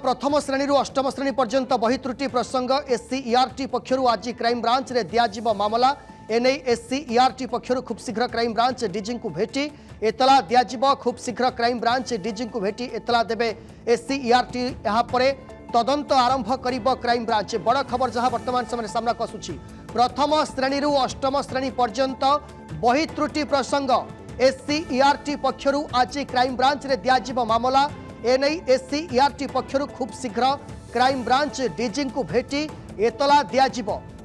प्रथम श्रेणी अष्टम श्रेणी पर्यंत बही त्रुटि प्रसंग एससीईआरटी पक्षर आज क्राइम ब्रांच रे दिया मामला एने एससीईआरटी पक्षर खूब शीघ्र क्राइम ब्रांच डीजी को भेटी एतला दिया खूब शीघ्र क्राइम ब्रांच डीजी को भेटी एतला देबे एससीईआरटी यापर तदंत आरंभ करिब क्राइम ब्रांच। बड़ खबर जहां वर्तमान समय सामना आसुछि प्रथम श्रेणी अष्टम श्रेणी पर्यंत बही त्रुटि प्रसंग एससीईआरटी पक्षर आज क्राइम ब्रांच रे दिया मामला एने एससीईआरटी पक्षर खूब शीघ्र क्राइम ब्रांच डीजी को भेटी एतला दिया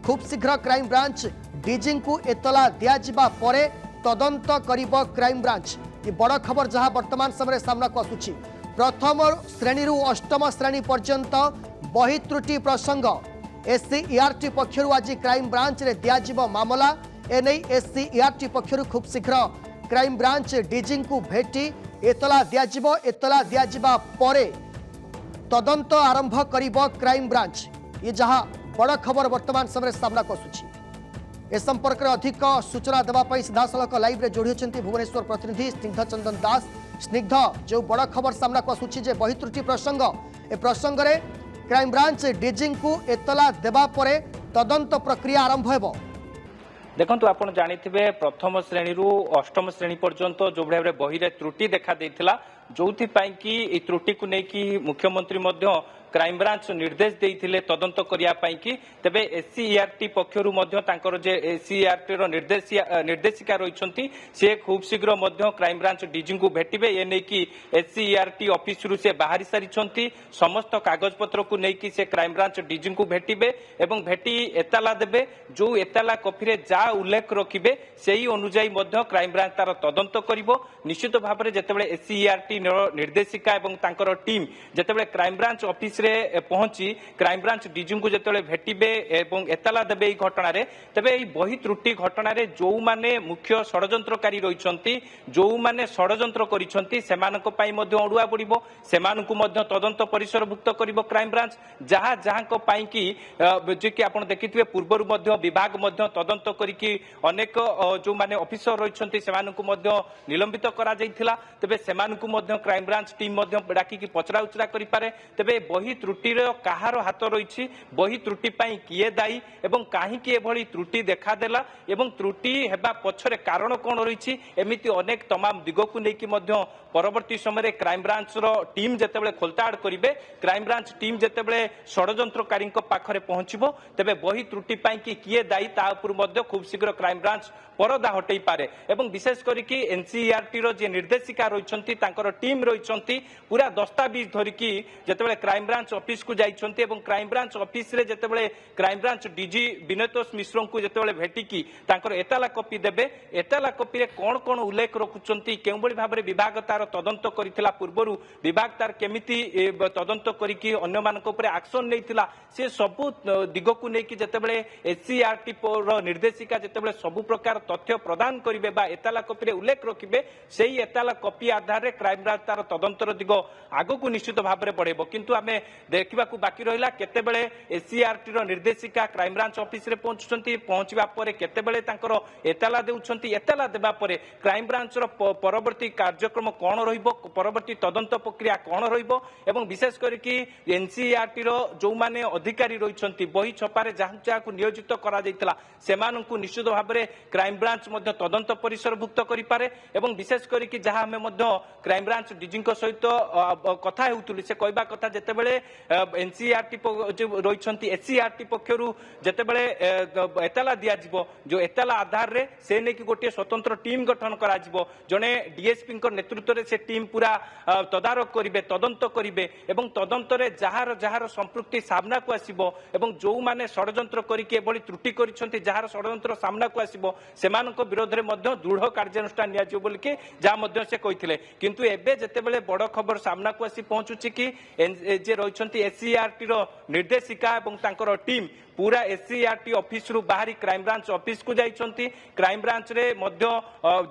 खूब शीघ्र क्राइम ब्रांच डीजी को एतला दिया परे तदंत करिब क्राइम ब्रांच। ये बड़ खबर जहां वर्तमान समय सामना आसुछि प्रथम श्रेणी अष्टम श्रेणी पर्यंत बही त्रुटि प्रसंग एससीईआरटी पक्षर आज क्राइम ब्रांच रे दिया मामला एने एससीईआरटी पक्षर खूब शीघ्र क्राइम ब्रांच डीजी को भेटी एतला दिया परे तदंत आरंभ करिब क्राइम ब्रांच। ये जहां बड़ खबर वर्तमान समय सामना आसुछि ए संपर्क में अधिक सूचना देवाई सीधासख लाइव रे जोड़ी होती भुवनेश्वर प्रतिनिधि स्निग्ध चंदन दास। स्निग्ध जो बड़ खबर सामना आसुछि जे बही त्रुटि प्रसंग ए प्रसंग रे क्राइम ब्रांच डीजी को एतला देबा परे तदंत प्रक्रिया आरंभ हेबो। देखो आपड़ जानी प्रथम श्रेणी अष्टम श्रेणी पर्यंत जो भाव बही त्रुटि देखा देता जो त्रुटि को लेकिन मुख्यमंत्री क्राइम ब्रांच निर्देश देते तदंत करने तेबे एससीईआरटी पक्षर जे एससीईआरटी निर्देशिका रही सी खूब शीघ्र क्राइम ब्रांच डीजी को भेटे ये नहीं कि एससीईआरटी ऑफिस रु से बाहरी सारी समस्त कागज पत्र को लेकिन से क्राइम ब्रांच डीजी को भेटे एवं भेटी एताला देबे जो एताला कॉपी जा उल्लेख रखिबे सेही अनुसार क्राइम ब्रांच तार तदंत करिवो। निश्चित भाव में जितेबाला एससीईआरटी निर्देशिका एवं तांकर टीम जितेबाला क्राइम ब्रांच ऑफिस रे पहुंची क्राइम ब्रांच डीजी को जितेबाला भेटिबे एवं एताला देबे ई घटना रे तबे ई बही त्रुटि घटना रे जो माने मुख्य षडयंत्रकारी रहिसंती जो माने षडयंत्र करिसंती सेमानक पई मध्ये अडुआ पड़िबो सेमानकु मध्ये तदंत परिसरभुक्त करिवो क्राइम ब्रांच जहा जहाक पई कि जे कि आपण देखिथिबे पूर्वरु मध्ये विभाग मध्ये तदंत करिकि अनेक जो माने ऑफिसर रहिसंती सेमानकु मध्ये निलंबित करा जाइथिला तबे सेमानकु मध्ये क्राइम ब्रांच टीम मध्ये डाकी कि पचरा उचरा करि पारे तबे बही त्रुटि कहार हाथ रही बही त्रुटि किए दायी एवं कहीं एभली त्रुटि देखादेला एवं त्रुटि हेबा पछरे कारण कौन रही एमती अनेक तमाम दिग को लेकिन परवर्ती समय क्राइम ब्रांच टीम जितेबाला खोलताड़ करेंगे क्राइम ब्रांच टीम जितेबाला षडयंत्रकारी पाखे पहुंचब तेबे बही त्रुटि किए दायी तापर खूब शीघ्र क्राइम ब्रांच परदा हटई पारे एवं विशेष करके एनसीईआरटी जे निर्देशिका रही टीम रही पूरा दस्तावेज धरिकी जितेबाला क्राइम ब्रांच ऑफिस को जाइछन्ती एवं क्राइम ब्रांच ऑफिस रे जितेबाला क्राइम ब्रांच डीजी विनोतोष मिश्र को जितेबाला भेटिकी तांकर एताला कॉपी देबे एताला कॉपी रे कोन कोन उल्लेख रखुचंती केउ बळी भाबरे विभाग तार तदंत करिथिला पूर्वरु विभाग तार केमिति तदंत करिकी अन्य मानक ऊपर एक्शन नैथिला से सबु दिग को नेकी जितेबाला एससीईआरटी रो निर्देशिका जितेबाला सबु प्रकार तथ्य प्रदान करिवे बा एताला कॉपी रे उल्लेख रखिबे सेही एताला कॉपी आधार रे क्राइम ब्रांच तार तदंतर दिग आगो को निश्चित भाबरे बढ़ेबो किंतु आमे देखा बाकी रहा केतेबेले एससीईआरटी निर्देशिका क्राइम ब्रांच ऑफिस रे पहुंचुंती पहुंचवा परे केतेबेले तांकर एताला देउछंती एताला देबा परे क्राइम ब्रांच रो परवर्ती कार्यक्रम कोन रहिबो परवर्ती तदंत प्रक्रिया कोन रहिबो एवं विशेष करके एनसीईआरटी रो जो माने अधिकारी रहिसंती बही छपारे जहां को नियोजित करा जायतिला सेमानंकु निश्चित भाव में क्राइम ब्रांच मध्ये तदंत परिसरभुक्त करि पारे एवं विशेष करके जहां हमें मध्ये क्राइम ब्रांच डीजी सहित कथा हेउतुली से कहबा कथा जेतेबेले एनसीईआरटी रही एससीईआरटी पक्षर जितेबाला एताला दिज्व जो एताला आधार रे से नहीं कि गोटे स्वतंत्र टीम गठन करा जड़े डीएसपी नेतृत्व में से टीम पूरा तदारक करेंगे तदंत करेंगे एवं तदंत जार जार संपृक्ति सामना को आसब एवं जो माने षडयंत्र करके एभली त्रुटि करिसेंती जार षडयंत्र सामना को आसब सेमानक विरोध में दृढ़ कार्यानुष्ठान नियाजिव बोलिके जहाँ से कहते किंतु एबे जेतेबेले बड़ खबर सामना को आसी पहुंचुची कि जे रही एससीईआरटी निर्देशिका एवं तांकर टीम पूरा एससीईआरटी ऑफिस रु बाहरी क्राइम ब्रांच ऑफिस को जाइछंती क्राइम ब्रांच रे मध्य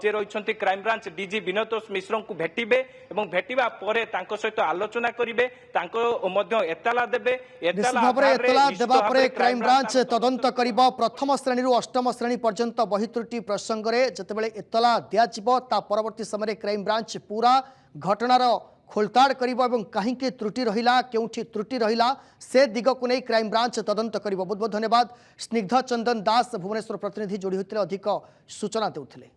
जे रहिसंती क्राइम ब्रांच डीजी विनोतोष मिश्र को भेटिबे एवं भेटिबा परे तांको सहित आलोचना करिवे तांको मध्य एताला देबे एताला देबा परे क्राइम ब्रांच तदंत करिबो प्रथम श्रेणी रु अष्टम श्रेणी पर्यंत बही त्रुटि प्रसंग रे जतेबेले एताला दिया जिवो ता परवर्ती समय क्राइम ब्रांच पूरा घटनार खोलताड़ करिबो एवं काहींके त्रुटि रहिला केउठी त्रुटि रहिला से दिग को नहीं क्राइम ब्रांच तदंत करिबो। बहुत बहुत धन्यवाद स्निग्ध चंदन दास भुवनेश्वर प्रतिनिधि जोड़ी होते अधिक सूचना देउथिले।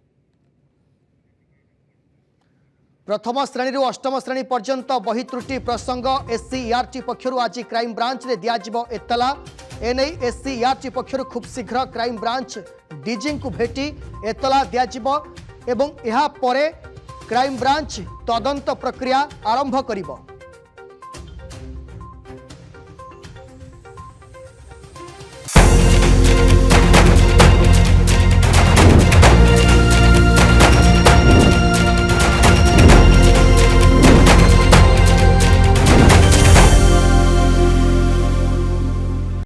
प्रथम श्रेणी अष्टम श्रेणी पर्यंत बही त्रुटि प्रसंग एससीईआरटी पक्षरु आज क्राइम ब्रांच रे दियाजिबो एतला। एने एससीईआरटी पक्षरु खूब शीघ्र क्राइम ब्रांच डीजी को भेटी एतला दियाजिबो एवं एहा परे क्राइम ब्रांच तदंत प्रक्रिया आरंभ करिबो।